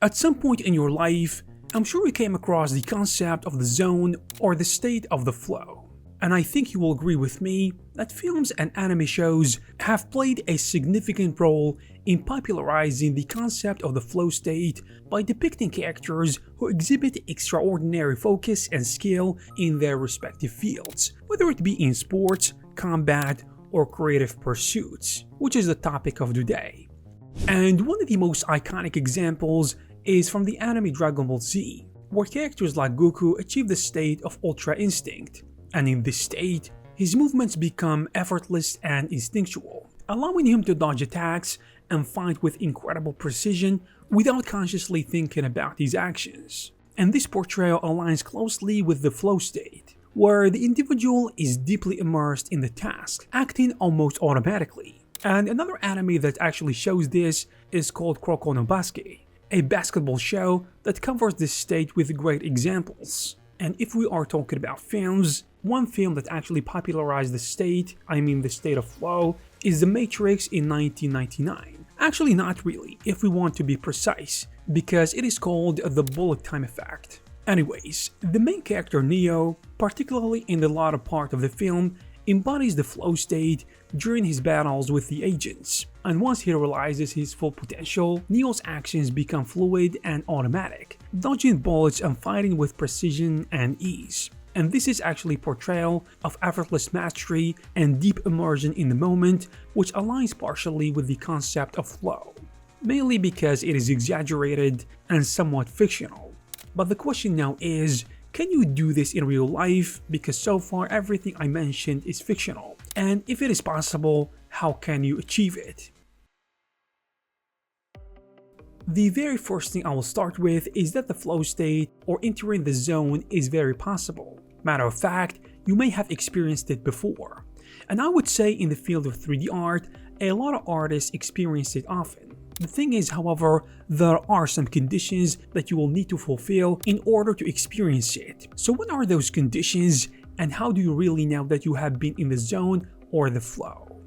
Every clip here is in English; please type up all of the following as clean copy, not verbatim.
At some point in your life, I'm sure you came across the concept of the zone or the state of the flow. And I think you will agree with me that films and anime shows have played a significant role in popularizing the concept of the flow state by depicting characters who exhibit extraordinary focus and skill in their respective fields, whether it be in sports, combat, or creative pursuits, which is the topic of today. And one of the most iconic examples is from the anime Dragon Ball Z, where characters like Goku achieve the state of Ultra Instinct, and in this state, his movements become effortless and instinctual, allowing him to dodge attacks and fight with incredible precision without consciously thinking about his actions. And this portrayal aligns closely with the flow state, where the individual is deeply immersed in the task, acting almost automatically. And another anime that actually shows this is called Kuroko no Basket, a basketball show that covers this state with great examples. And if we are talking about films, one film that actually popularized the state of flow, is The Matrix in 1999. Actually not really, if we want to be precise, because it is called the bullet time effect. Anyways, the main character Neo, particularly in the latter part of the film, embodies the flow state during his battles with the agents, and once he realizes his full potential, Neo's actions become fluid and automatic, dodging bullets and fighting with precision and ease. And this is actually a portrayal of effortless mastery and deep immersion in the moment, which aligns partially with the concept of flow, mainly because it is exaggerated and somewhat fictional. But the question now is, can you do this in real life? Because so far everything I mentioned is fictional. And if it is possible, how can you achieve it? The very first thing I will start with is that the flow state or entering the zone is very possible. Matter of fact, you may have experienced it before. And I would say in the field of 3D art, a lot of artists experience it often. The thing is, however, there are some conditions that you will need to fulfill in order to experience it. So what are those conditions, and how do you really know that you have been in the zone or the flow?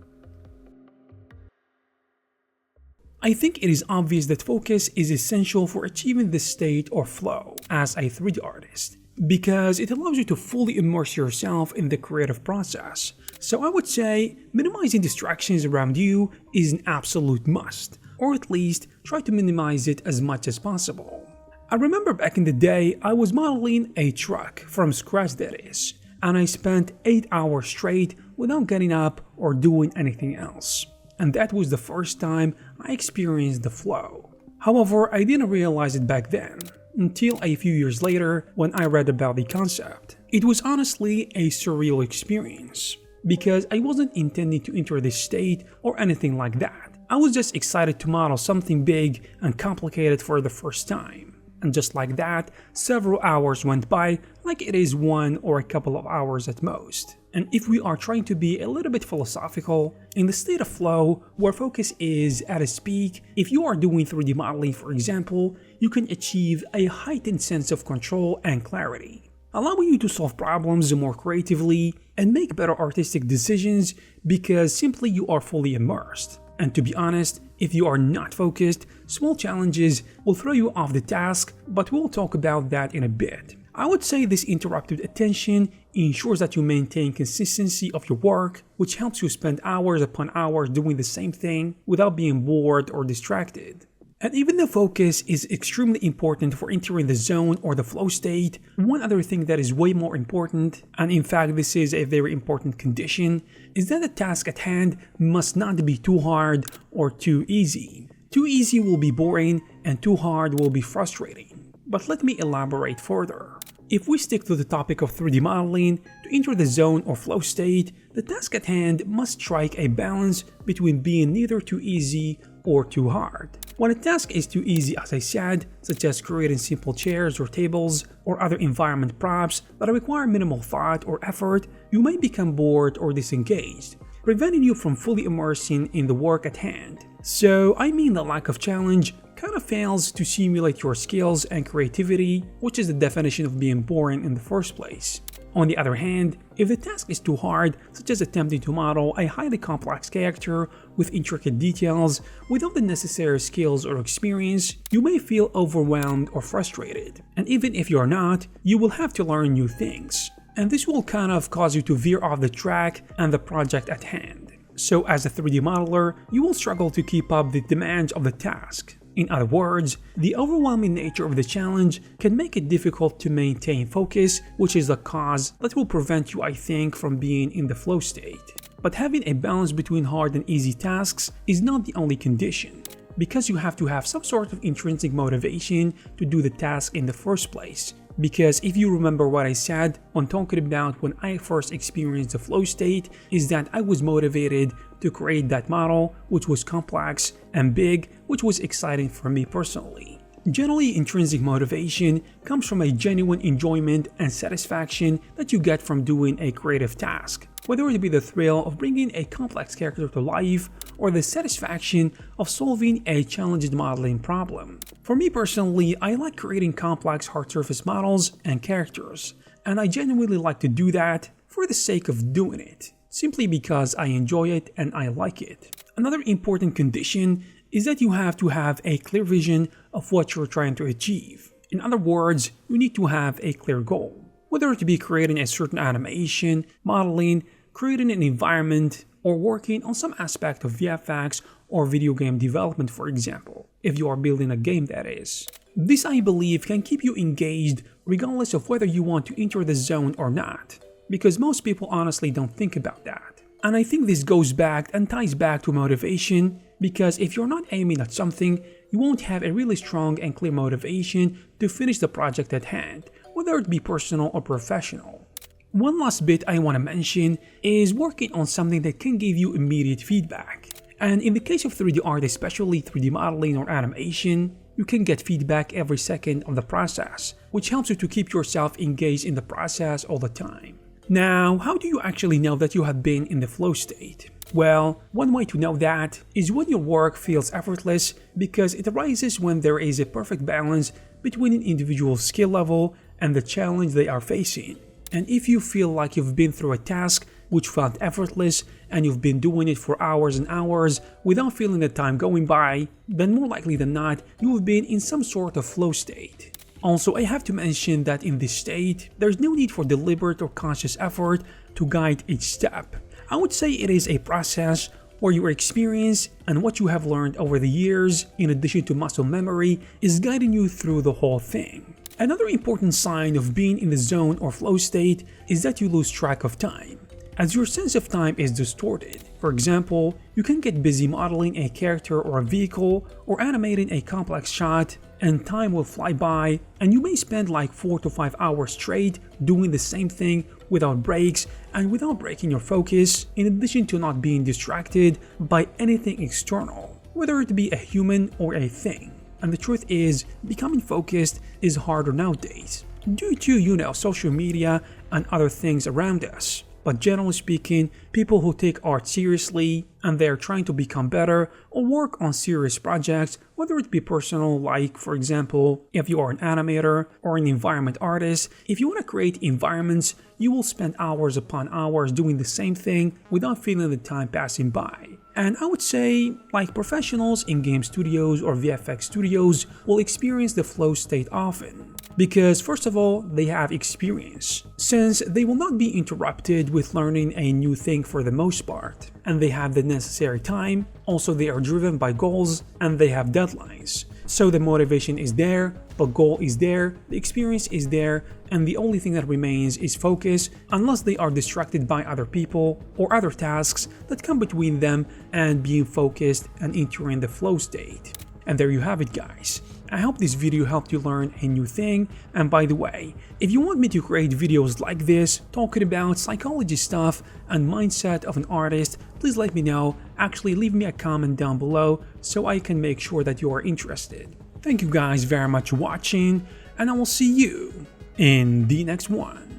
I think it is obvious that focus is essential for achieving this state or flow as a 3D artist, because it allows you to fully immerse yourself in the creative process. So I would say minimizing distractions around you is an absolute must, or at least try to minimize it as much as possible. I remember back in the day I was modeling a truck from scratch, that is, and I spent 8 hours straight without getting up or doing anything else. And that was the first time I experienced the flow. However, I didn't realize it back then, until a few years later when I read about the concept. It was honestly a surreal experience, because I wasn't intending to enter this state or anything like that. I was just excited to model something big and complicated for the first time. And just like that, several hours went by, like it is 1 or a couple of hours at most. And if we are trying to be a little bit philosophical, in the state of flow, where focus is at its peak, if you are doing 3D modeling, for example, you can achieve a heightened sense of control and clarity, allowing you to solve problems more creatively and make better artistic decisions because simply you are fully immersed. And to be honest, if you are not focused, small challenges will throw you off the task, but we'll talk about that in a bit. I would say this interrupted attention ensures that you maintain consistency of your work, which helps you spend hours upon hours doing the same thing without being bored or distracted. And even though focus is extremely important for entering the zone or the flow state, one other thing that is way more important, and in fact this is a very important condition, is that the task at hand must not be too hard or too easy. Too easy will be boring and too hard will be frustrating. But let me elaborate further. If we stick to the topic of 3D modeling, to enter the zone or flow state, the task at hand must strike a balance between being neither too easy or too hard. When a task is too easy, as I said, such as creating simple chairs or tables or other environment props that require minimal thought or effort, you may become bored or disengaged, preventing you from fully immersing in the work at hand. So I mean the lack of challenge kind of fails to simulate your skills and creativity, which is the definition of being boring in the first place. On the other hand, if the task is too hard, such as attempting to model a highly complex character with intricate details without the necessary skills or experience, you may feel overwhelmed or frustrated. And even if you're not, you will have to learn new things. And this will kind of cause you to veer off the track and the project at hand. So as a 3D modeler, you will struggle to keep up the demands of the task. In other words, the overwhelming nature of the challenge can make it difficult to maintain focus, which is the cause that will prevent you, I think, from being in the flow state. But having a balance between hard and easy tasks is not the only condition, because you have to have some sort of intrinsic motivation to do the task in the first place. Because if you remember what I said when talking about when I first experienced the flow state, is that I was motivated to create that model, which was complex and big, which was exciting for me personally. Generally, intrinsic motivation comes from a genuine enjoyment and satisfaction that you get from doing a creative task, whether it be the thrill of bringing a complex character to life or the satisfaction of solving a challenging modeling problem. For me personally, I like creating complex hard surface models and characters, and I genuinely like to do that for the sake of doing it, simply because I enjoy it and I like it. Another important condition is that you have to have a clear vision of what you're trying to achieve. In other words, you need to have a clear goal, whether it be creating a certain animation, modeling, creating an environment, or working on some aspect of VFX or video game development, for example, if you are building a game, that is. This, I believe, can keep you engaged regardless of whether you want to enter the zone or not, because most people honestly don't think about that. And I think this goes back and ties back to motivation, because if you're not aiming at something, you won't have a really strong and clear motivation to finish the project at hand, whether it be personal or professional. One last bit I want to mention is working on something that can give you immediate feedback. And in the case of 3D art, especially 3D modeling or animation, you can get feedback every second of the process, which helps you to keep yourself engaged in the process all the time. Now, how do you actually know that you have been in the flow state? Well, one way to know that is when your work feels effortless, because it arises when there is a perfect balance between an individual's skill level and the challenge they are facing. And if you feel like you've been through a task which felt effortless and you've been doing it for hours and hours without feeling the time going by, then more likely than not, you have been in some sort of flow state. Also, I have to mention that in this state, there's no need for deliberate or conscious effort to guide each step. I would say it is a process where your experience and what you have learned over the years, in addition to muscle memory, is guiding you through the whole thing. Another important sign of being in the zone or flow state is that you lose track of time, as your sense of time is distorted. For example, you can get busy modeling a character or a vehicle or animating a complex shot, and time will fly by, and you may spend like 4 to 5 hours straight doing the same thing without breaks and without breaking your focus, in addition to not being distracted by anything external, whether it be a human or a thing. And the truth is, becoming focused is harder nowadays, due to, social media and other things around us. But generally speaking, people who take art seriously and they're trying to become better or work on serious projects, whether it be personal, like for example, if you are an animator or an environment artist, if you want to create environments, you will spend hours upon hours doing the same thing without feeling the time passing by. And I would say, like professionals in game studios or VFX studios will experience the flow state often. Because first of all, they have experience, since they will not be interrupted with learning a new thing for the most part, and they have the necessary time. Also, they are driven by goals and they have deadlines. So the motivation is there, the goal is there, the experience is there, and the only thing that remains is focus, unless they are distracted by other people or other tasks that come between them and being focused and entering the flow state. And there you have it, guys. I hope this video helped you learn a new thing. And by the way, if you want me to create videos like this, talking about psychology stuff and mindset of an artist, please let me know. Actually, leave me a comment down below so I can make sure that you are interested. Thank you guys very much for watching, and I will see you in the next one.